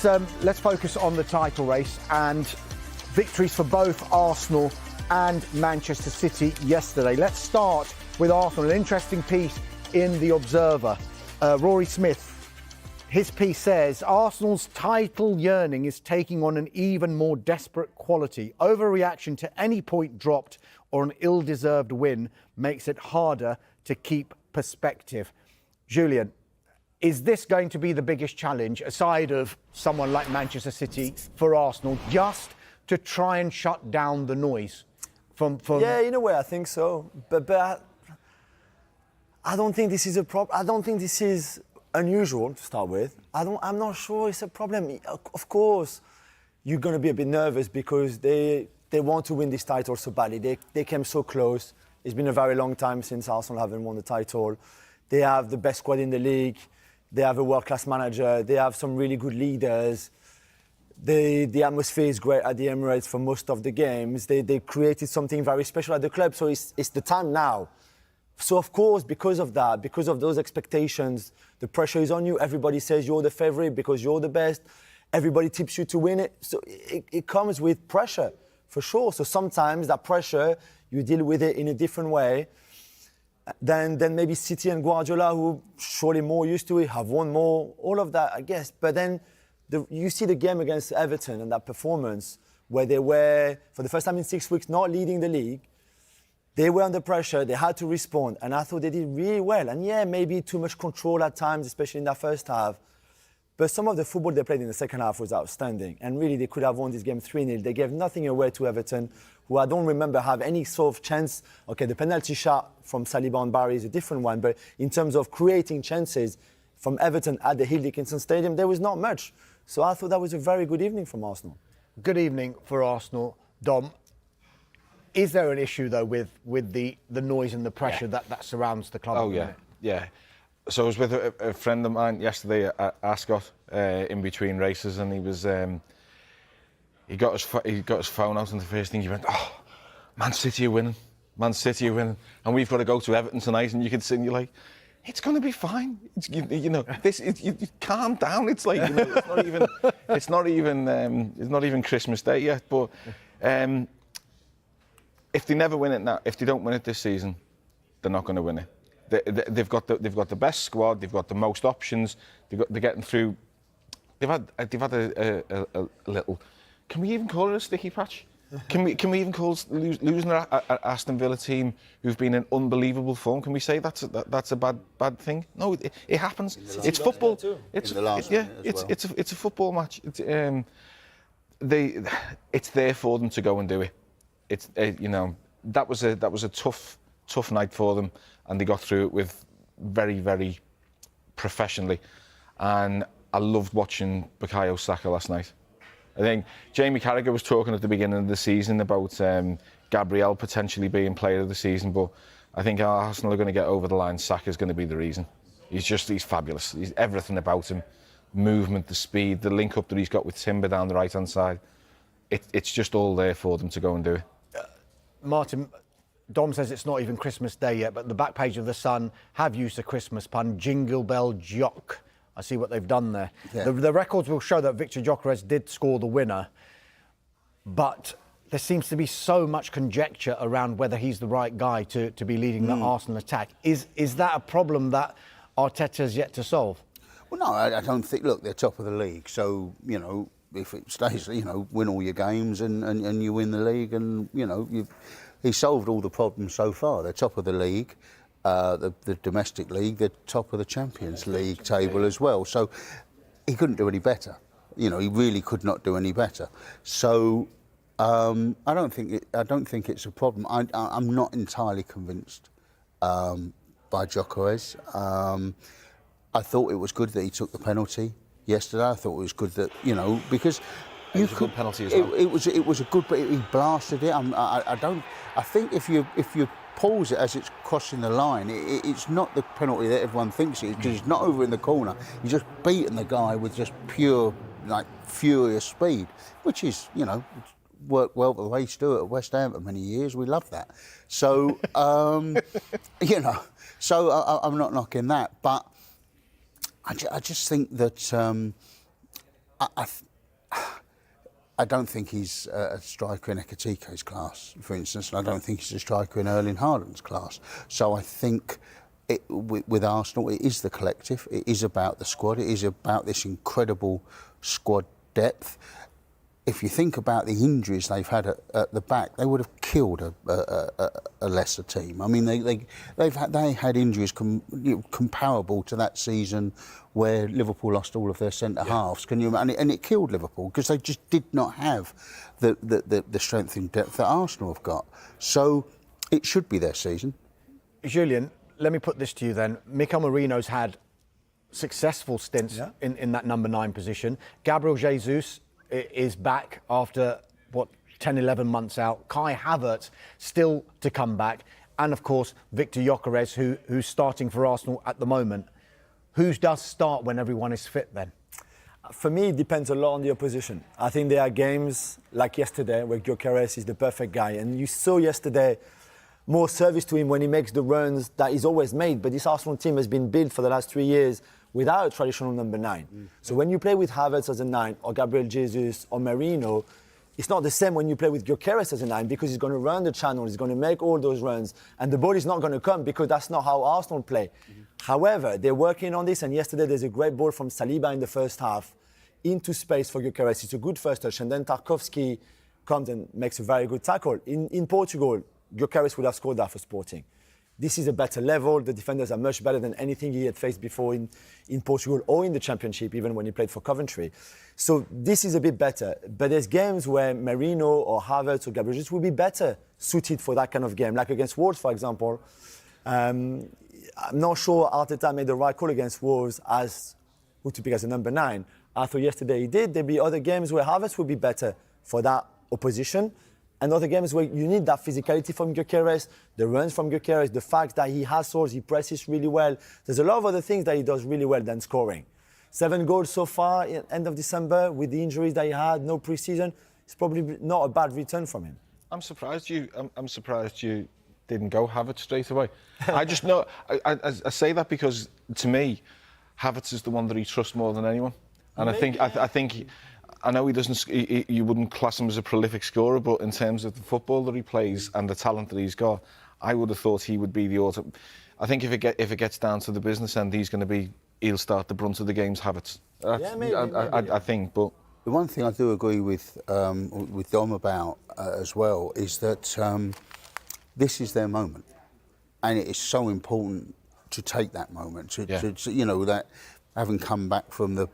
Let's focus on the title race and victories for both Arsenal and Manchester City yesterday. Let's start with Arsenal. An interesting piece in The Observer. Rory Smith, his piece says, Arsenal's title yearning is taking on an even more desperate quality. Overreaction to any point dropped or an ill-deserved win makes it harder to keep perspective. Julian, is this going to be the biggest challenge, aside of someone like Manchester City, for Arsenal, just to try and shut down the noise? Yeah, in a way, I think so. But I don't think this is a problem. I don't think this is unusual to start with. I'm not sure it's a problem. Of course, you're going to be a bit nervous because they want to win this title so badly. They came so close. It's been a very long time since Arsenal haven't won the title. They have the best squad in the league. They have a world-class manager. They have some really good leaders. The atmosphere is great at the Emirates for most of the games. They created something very special at the club, so it's the time now. So, of course, because of that, because of those expectations, the pressure is on you. Everybody says you're the favourite because you're the best. Everybody tips you to win it. So it comes with pressure, for sure. So sometimes that pressure, you deal with it in a different way than maybe City and Guardiola, who surely more used to it, have won more, all of that, I guess. But then you see the game against Everton and that performance where they were, for the first time in 6 weeks, not leading the league. They were under pressure, they had to respond, and I thought they did really well. And yeah, maybe too much control at times, especially in that first half. But some of the football they played in the second half was outstanding. And really, they could have won this game 3-0. They gave nothing away to Everton, who I don't remember have any sort of chance. Okay, the penalty shot from Saliba and Barry is a different one. But in terms of creating chances from Everton at the Hill Dickinson Stadium, there was not much. So I thought that was a very good evening from Arsenal. Good evening for Arsenal. Dom, is there an issue, though, with the noise and the pressure that surrounds the club? Oh, yeah. So I was with a friend of mine yesterday at Ascot in between races, and he was he got his phone out, and the first thing he went, "Oh, Man City are winning, and we've got to go to Everton tonight." And you can see, and you're like, "It's going to be fine. You calm down." It's like, it's not even Christmas Day yet. But if they never win it now, if they don't win it this season, they're not going to win it. They've got the best squad. They've got the most options. They're getting through. They've had a little. Can we even call it a sticky patch? Can we even call losing at Aston Villa team who've been in unbelievable form? Can we say that's a bad thing? No, it happens. It's football. It's a football match. It's there for them to go and do it. It's that was a tough night for them, and they got through it with very, very professionally. And I loved watching Bukayo Saka last night. I think Jamie Carragher was talking at the beginning of the season about Gabriel potentially being player of the season, but I think Arsenal are going to get over the line. Saka's going to be the reason. He's fabulous. He's everything about him. Movement, the speed, the link up that he's got with Timber down the right-hand side. It's just all there for them to go and do it. Martin, Dom says it's not even Christmas Day yet, but the back page of The Sun have used a Christmas pun, Jingle Bell Jock. I see what they've done there. Yeah. The records will show that Viktor Gyokeres did score the winner, but there seems to be so much conjecture around whether he's the right guy to be leading the Arsenal attack. Is that a problem that Arteta has yet to solve? Well, no, I don't think. Look, they're top of the league, so if it stays, win all your games and you win the league, and he's solved all the problems so far. They're top of the league. The domestic league, they're top of the Champions League table as well. So he couldn't do any better. He really could not do any better. So I don't think it's a problem. I'm not entirely convinced by Gyokeres. I thought it was good that he took the penalty yesterday. I thought it was good that because. It was a good penalty as well. It was a good, but he blasted it. I think if you pause it as it's crossing the line, it's not the penalty that everyone thinks it is, because it's not over in the corner. You're just beating the guy with just pure, furious speed, which is, worked well for the way Stewart at West Ham for many years. We love that. So, so I'm not knocking that, but I just think that I don't think he's a striker in Ekitike's class, for instance, and I don't think he's a striker in Erling Haaland's class. So I think with Arsenal, it is the collective. It is about the squad. It is about this incredible squad depth. If you think about the injuries they've had at the back, they would have killed a lesser team. I mean, they had injuries comparable to that season where Liverpool lost all of their centre halves. Can you? And it killed Liverpool because they just did not have the strength and depth that Arsenal have got. So it should be their season. Julian, let me put this to you then. Mikel Merino's had successful stints in that number 9 position. Gabriel Jesus is back after, 10, 11 months out. Kai Havertz still to come back. And, of course, Viktor Gyokeres, who's starting for Arsenal at the moment. Who does start when everyone is fit then? For me, it depends a lot on the opposition. I think there are games like yesterday where Gyokeres is the perfect guy. And you saw yesterday more service to him when he makes the runs that he's always made. But this Arsenal team has been built for the last 3 years without a traditional number 9. So when you play with Havertz as a 9 or Gabriel Jesus or Merino, it's not the same when you play with Gyokeres as a 9 because he's going to run the channel, he's going to make all those runs and the ball is not going to come because that's not how Arsenal play. However, they're working on this and yesterday there's a great ball from Saliba in the first half into space for Gyokeres. It's a good first touch and then Tarkowski comes and makes a very good tackle. In Portugal, Gyokeres would have scored that for Sporting. This is a better level. The defenders are much better than anything he had faced before in Portugal or in the Championship, even when he played for Coventry. So this is a bit better. But there's games where Merino or Havertz or Gabriel Jesus will be better suited for that kind of game, like against Wolves, for example. I'm not sure Arteta made the right call against Wolves as who to pick as a number 9. I thought yesterday he did. There'll be other games where Havertz will be better for that opposition. And other games where you need that physicality from Gyokeres, the runs from Gyokeres, the fact that he hustles, he presses really well. There's a lot of other things that he does really well than scoring. 7 goals so far at end of December with the injuries that he had, no pre-season. It's probably not a bad return from him. I'm surprised you didn't go Havertz straight away. I just know I say that because to me, Havertz is the one that he trusts more than anyone, and I think. I know he doesn't. You wouldn't class him as a prolific scorer, but in terms of the football that he plays and the talent that he's got, I would have thought he would be the auto. I think if it gets down to the business end, he'll start the brunt of the games. Havertz. Maybe. I think, but the one thing I do agree with Dom about as well is that this is their moment, and it is so important to take that moment. To that having come back from the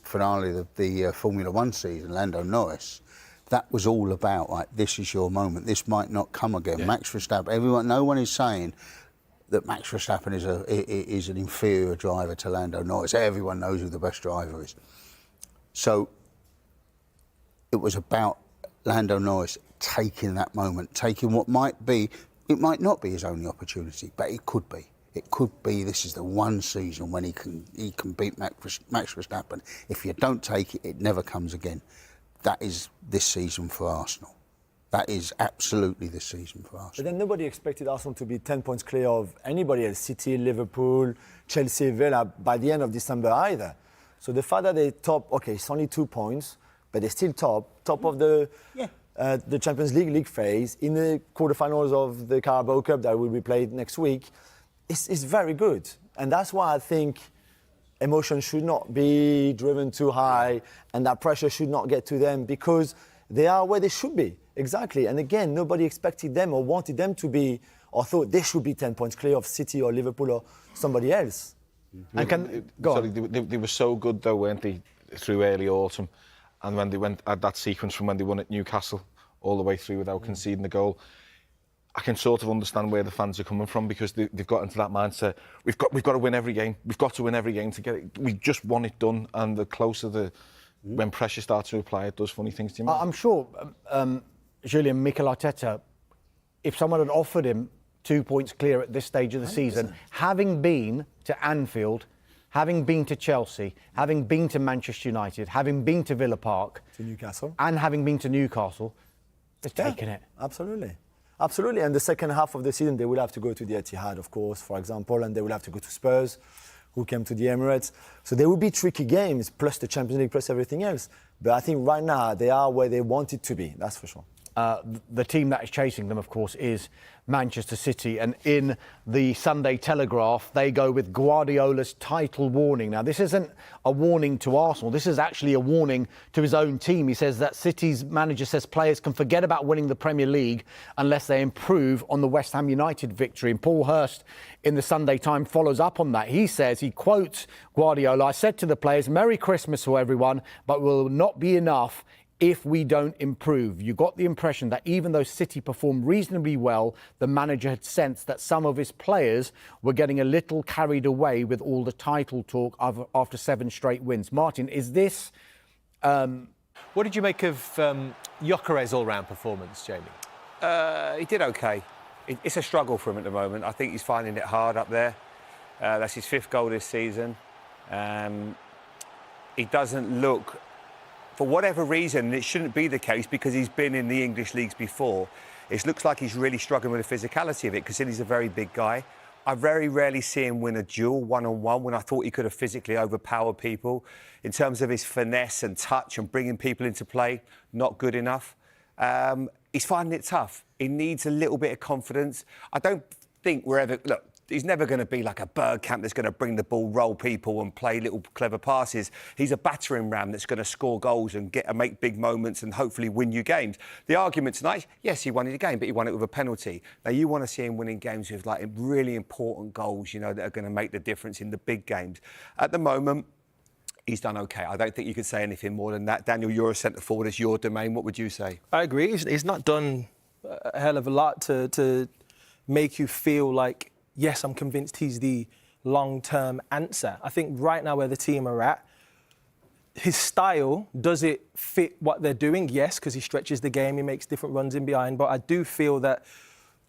finale of the Formula One season, Lando Norris, that was all about like this is your moment. This might not come again. Max Verstappen. No one is saying that Max Verstappen is an inferior driver to Lando Norris. Everyone knows who the best driver is. So it was about Lando Norris taking that moment, taking what might be. It might not be his only opportunity, but it could be. It could be this is the one season when he can beat Max Verstappen. If you don't take it, it never comes again. That is this season for Arsenal. That is absolutely this season for Arsenal. But then nobody expected Arsenal to be 10 points clear of anybody else, City, Liverpool, Chelsea, Villa, by the end of December either. So the fact that they top, okay, it's only 2 points, but they're still top of the Champions League phase, in the quarterfinals of the Carabao Cup that will be played next week. It's very good. And that's why I think emotion should not be driven too high and that pressure should not get to them because they are where they should be. Exactly. And again, nobody expected them or wanted them to be or thought they should be 10 points clear of City or Liverpool or somebody else. They were so good though, weren't they, through early autumn. And when they went at that sequence from when they won at Newcastle all the way through without conceding the goal, I can sort of understand where the fans are coming from because they've got into that mindset. We've got to win every game. We've got to win every game to get it. We just want it done. And the closer when pressure starts to apply, it does funny things to you. I'm sure, Julian, Mikel Arteta, if someone had offered him 2 points clear at this stage of the 100%. Season, having been to Anfield, having been to Chelsea, having been to Manchester United, having been to Villa Park, to Newcastle, and having been to Newcastle, they've taken it. Absolutely, and the second half of the season they will have to go to the Etihad, of course, for example, and they will have to go to Spurs, who came to the Emirates. So they will be tricky games, plus the Champions League, plus everything else. But I think right now they are where they wanted to be, that's for sure. The team that is chasing them, of course, is Manchester City. And in the Sunday Telegraph, they go with Guardiola's title warning. Now, this isn't a warning to Arsenal. This is actually a warning to his own team. He says that City's manager says players can forget about winning the Premier League unless they improve on the West Ham United victory. And Paul Hurst in the Sunday Times follows up on that. He says, he quotes Guardiola, "I said to the players, Merry Christmas to everyone, but will not be enough if we don't improve." You got the impression that even though City performed reasonably well, the manager had sensed that some of his players were getting a little carried away with all the title talk after 7 straight wins. Martin, is this... What did you make of Gyokeres' all-round performance, Jamie? He did OK. It's a struggle for him at the moment. I think he's finding it hard up there. That's his 5th goal this season. He doesn't look... For whatever reason, and it shouldn't be the case because he's been in the English leagues before, it looks like he's really struggling with the physicality of it, because he's a very big guy. I very rarely see him win a duel one-on-one when I thought he could have physically overpowered people. In terms of his finesse and touch and bringing people into play, not good enough. He's finding it tough. He needs a little bit of confidence. I don't think we're ever... Look, he's never going to be like a Bergkamp that's going to bring the ball, roll people and play little clever passes. He's a battering ram that's going to score goals and make big moments and hopefully win you games. The argument tonight, yes, he won the game, but he won it with a penalty. Now, you want to see him winning games with like really important goals, you know, that are going to make the difference in the big games. At the moment, he's done OK. I don't think you could say anything more than that. Daniel, you're a centre-forward, it's your domain. What would you say? I agree. He's not done a hell of a lot to make you feel like, yes, I'm convinced he's the long-term answer. I think right now where the team are at, his style, does it fit what they're doing? Yes, because he stretches the game, he makes different runs in behind. But I do feel that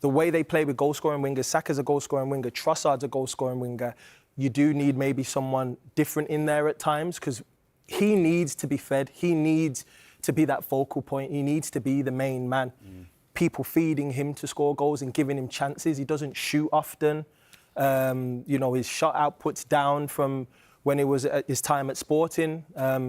the way they play with goal-scoring wingers, Saka's a goal-scoring winger, Trossard's a goal-scoring winger, you do need maybe someone different in there at times, because he needs to be fed. He needs to be that focal point. He needs to be the main man. People feeding him to score goals and giving him chances. He doesn't shoot often. You know, his shot output's down from when it was at his time at Sporting.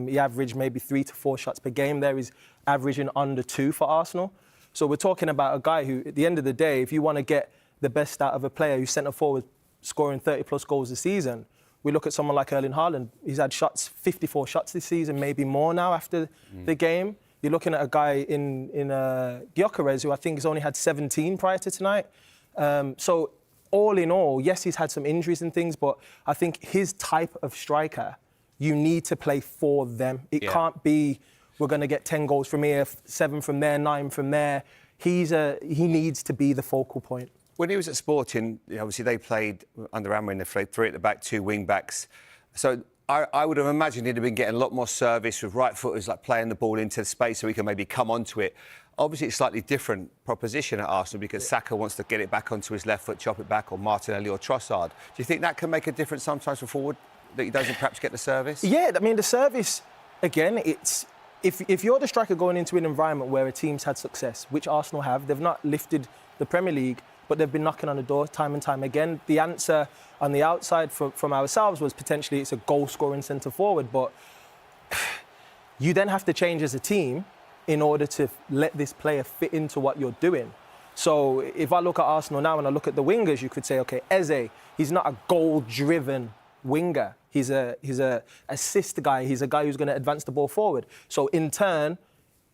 He averaged maybe 3 to 4 shots per game there. He's averaging under 2 for Arsenal. So we're talking about a guy who, at the end of the day, if you want to get the best out of a player who's centre forward scoring 30-plus goals a season, we look at someone like Erling Haaland. He's had 54 shots this season, maybe more now after the game. You're looking at a guy in Gyokeres, who I think has only had 17 prior to tonight. So all in all, yes, he's had some injuries and things, but I think his type of striker, you need to play for them. It can't be, we're going to get 10 goals from here, 7 from there, 9 from there. He needs to be the focal point. When he was at Sporting, obviously they played under Amorim, they played 3 at the back, 2 wing-backs. So I would have imagined he'd have been getting a lot more service with right footers, like playing the ball into space so he can maybe come onto it. Obviously, it's a slightly different proposition at Arsenal because Saka wants to get it back onto his left foot, chop it back, or Martinelli or Trossard. Do you think that can make a difference sometimes for forward, that he doesn't perhaps get the service? Yeah, I mean, the service, again, it's... If you're the striker going into an environment where a team's had success, which Arsenal have, they've not lifted the Premier League, but they've been knocking on the door time and time again. The answer on the outside from ourselves was potentially it's a goal-scoring centre-forward, but you then have to change as a team in order to let this player fit into what you're doing. So if I look at Arsenal now and I look at the wingers, you could say, OK, Eze, he's not a goal-driven winger. He's a assist guy. He's a guy who's going to advance the ball forward. So in turn,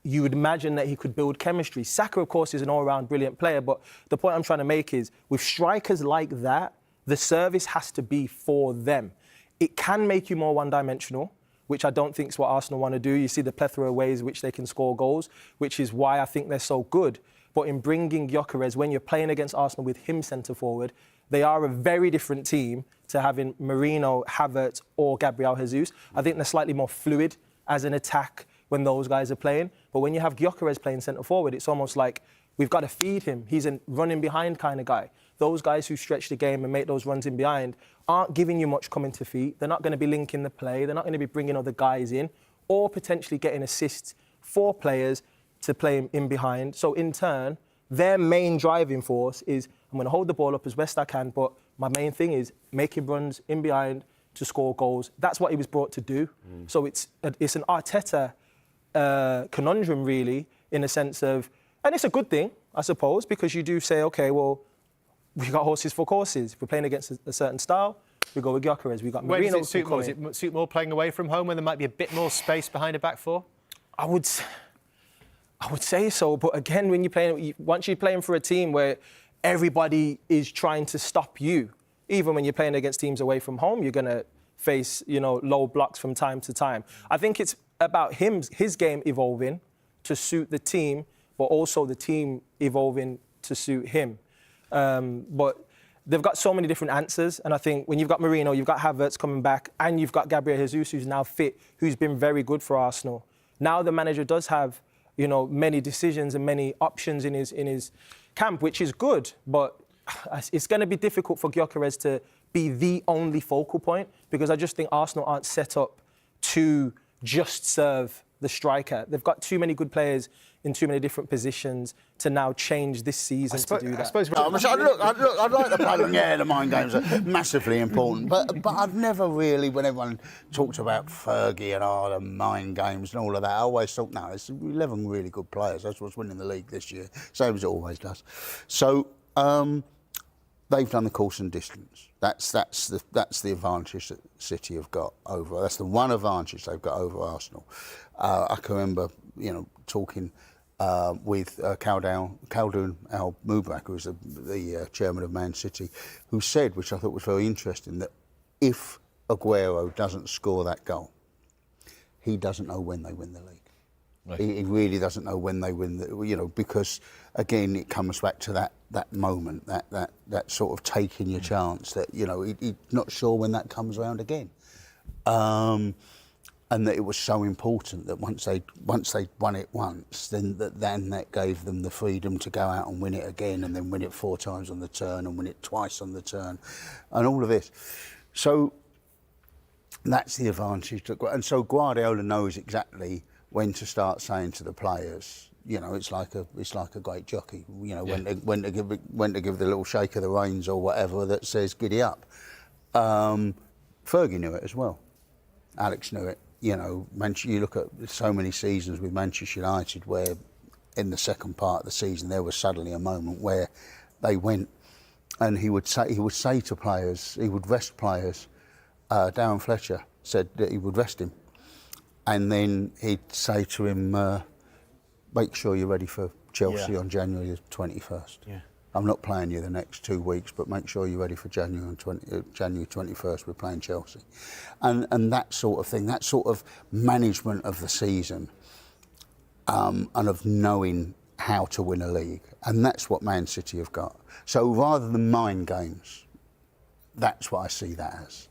you would imagine that he could build chemistry. Saka, of course, is an all-round brilliant player, but the point I'm trying to make is, with strikers like that, the service has to be for them. It can make you more one-dimensional, which I don't think is what Arsenal want to do. You see the plethora of ways which they can score goals, which is why I think they're so good. But in bringing Gyokeres, when you're playing against Arsenal with him centre-forward, they are a very different team to having Marino, Havertz or Gabriel Jesus. I think they're slightly more fluid as an attack when those guys are playing. But when you have Gyokeres playing centre-forward, it's almost like we've got to feed him. He's a running behind kind of guy. Those guys who stretch the game and make those runs in behind aren't giving you much coming to feet. They're not going to be linking the play. They're not going to be bringing other guys in or potentially getting assists for players to play in behind. So in turn, their main driving force is I'm going to hold the ball up as best I can, but my main thing is making runs in behind, to score goals. That's what he was brought to do. So it's an Arteta conundrum, really, in a sense of, and it's a good thing, I suppose, because you do say, okay, well, we got horses for courses. If we're playing against a certain style, we go with Gyokeres. We got Where Marino. does it suit more? Does it suit more playing away from home when there might be a bit more space behind a back four? I would say so, but again, once you're playing for a team where everybody is trying to stop you, even when you're playing against teams away from home, you're going to face, low blocks from time to time. I think it's about his game evolving to suit the team, but also the team evolving to suit him. But they've got so many different answers, and I think when you've got Marino, you've got Havertz coming back, and you've got Gabriel Jesus, who's now fit, who's been very good for Arsenal. Now the manager does have, many decisions and many options in his camp, which is good, but it's going to be difficult for Gyokeres to be the only focal point, because I just think Arsenal aren't set up to just serve the striker. They've got too many good players in too many different positions to now change this season to do that. I suppose. I'd like the play. Yeah, the mind games are massively important, but I've never really, when everyone talks about Fergie and the mind games and all of that, I always thought, no, it's 11 really good players. That's what's winning the league this year, same as it always does. So they've done the course and distance. That's the advantage that City have got over. That's the one advantage they've got over Arsenal. I can remember, talking with Khaldoon Al-Mubarak, who was the chairman of Man City, who said, which I thought was very interesting, that if Aguero doesn't score that goal, he doesn't know when they win the league. Right. He really doesn't know when they win, because again it comes back to that moment, that sort of taking your chance. That he's not sure when that comes around again, and that it was so important that once they won it once, then that gave them the freedom to go out and win it again, and then win it 4 times on the turn, and win it twice on the turn, and all of this. So that's the advantage. And so Guardiola knows exactly when to start saying to the players, it's like a great jockey, when to give the little shake of the reins or whatever that says giddy up. Fergie knew it as well. Alex knew it. You look at so many seasons with Manchester United where in the second part of the season there was suddenly a moment where they went, and he would say to players, he would rest players. Darren Fletcher said that he would rest him. And then he'd say to him, make sure you're ready for Chelsea on January the 21st. Yeah. I'm not playing you the next 2 weeks, but make sure you're ready for January 21st, we're playing Chelsea. And that sort of thing, that sort of management of the season and of knowing how to win a league. And that's what Man City have got. So rather than mind games, that's what I see that as.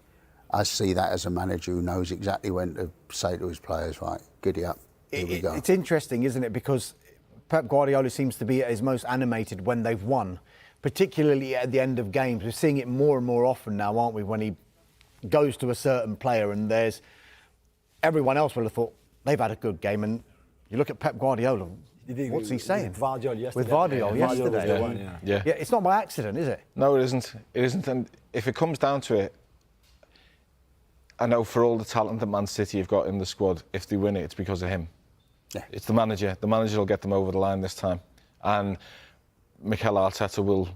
I see that as a manager who knows exactly when to say to his players, right, giddy up, here we go. It's interesting, isn't it? Because Pep Guardiola seems to be at his most animated when they've won, particularly at the end of games. We're seeing it more and more often now, aren't we, when he goes to a certain player and there's... Everyone else will have thought they've had a good game, and you look at Pep Guardiola, what's he saying? With Vardiol yesterday. With Vardiol yesterday. Yeah. It's not by accident, is it? No, it isn't. It isn't. And if it comes down to it, I know for all the talent that Man City have got in the squad, if they win it, it's because of him. Yeah. It's the manager. The manager will get them over the line this time. And Mikel Arteta will...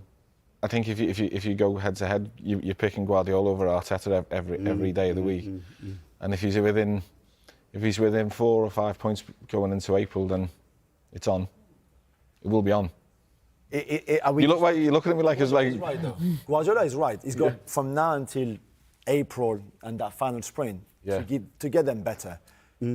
I think if you go head to head, you're picking Guardiola over Arteta every day of the week. And if he's within 4 or 5 points going into April, then it's on. It will be on. You look at me like it's like... Right, Guardiola is right. He's got from now until April and that final sprint to get them better,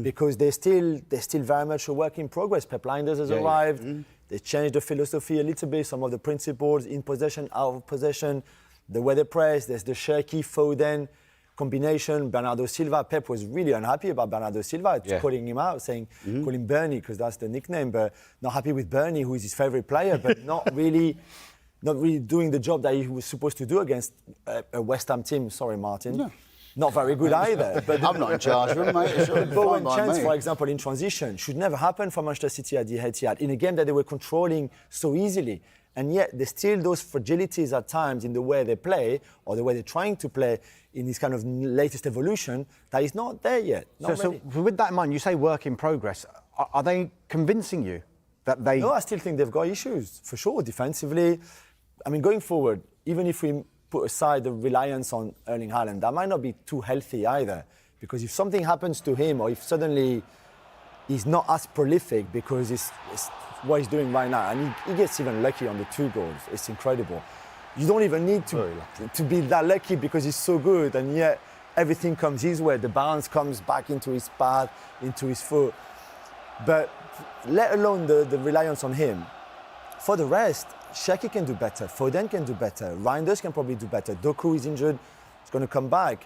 because they're still very much a work in progress. Pep Linders has arrived. They changed the philosophy a little bit. Some of the principles, in possession, out of possession, the way they press. There's the Cherki Foden combination. Bernardo Silva. Pep was really unhappy about Bernardo Silva, calling him out, saying call him Bernie because that's the nickname, but not happy with Bernie, who is his favourite player, but not really doing the job that he was supposed to do against a West Ham team. Sorry, Martin. No. Not very good either. But I'm not in charge of him, mate. Bowen chance, for example, in transition, should never happen for Manchester City at the Etihad in a game that they were controlling so easily. And yet there's still those fragilities at times in the way they play or the way they're trying to play in this kind of latest evolution that is not there yet. So with that in mind, you say work in progress. Are they convincing you that they... No, I still think they've got issues, for sure, defensively. I mean, going forward, even if we put aside the reliance on Erling Haaland, that might not be too healthy either. Because if something happens to him or if suddenly he's not as prolific because it's what he's doing right now, and he gets even lucky on the 2 goals, it's incredible. You don't even need to be that lucky because he's so good, and yet everything comes his way. The bounce comes back into his path, into his foot. But let alone the reliance on him. For the rest, Shaki can do better, Foden can do better, Reinders can probably do better, Doku is injured, he's going to come back.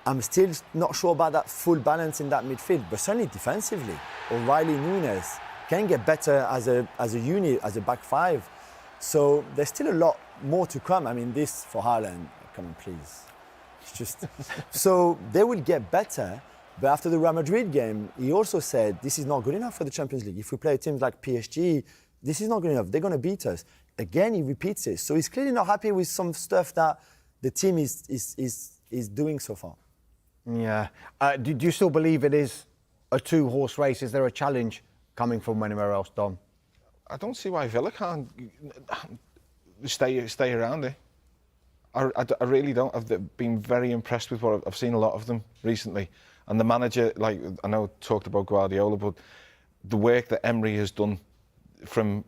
I'm still not sure about that full balance in that midfield, but certainly defensively, O'Reilly, Nunes can get better as a unit, as a back five. So there's still a lot more to come. I mean, this for Haaland, come on, please. It's just so they will get better. But after the Real Madrid game, he also said this is not good enough for the Champions League. If we play teams like PSG, this is not good enough. They're going to beat us. Again, he repeats it. So he's clearly not happy with some stuff that the team is doing so far. Yeah. Do you still believe it is a 2-horse race? Is there a challenge coming from anywhere else, Dom? I don't see why Villa can't stay around it. I really don't. I've been very impressed with what I've seen a lot of them recently. And the manager, like I know, talked about Guardiola, but the work that Emery has done from...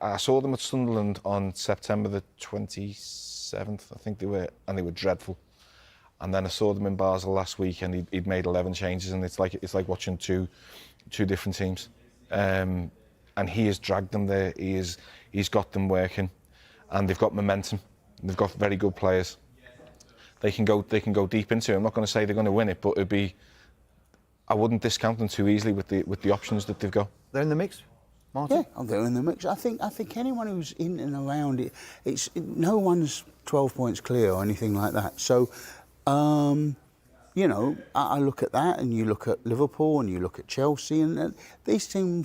I saw them at Sunderland on September the 27th, I think they were, and they were dreadful. And then I saw them in Basel last week, and he'd made 11 changes, and it's like watching two different teams. And he has dragged them there. He's got them working, and they've got momentum. They've got very good players. They can go deep into it. I'm not going to say they're going to win it, but I wouldn't discount them too easily with the options that they've got. They're in the mix, Martin? Yeah, they're in the mix. I think anyone who's in and around it, no one's 12 points clear or anything like that. So, you know, I look at that, and you look at Liverpool, and you look at Chelsea, and these teams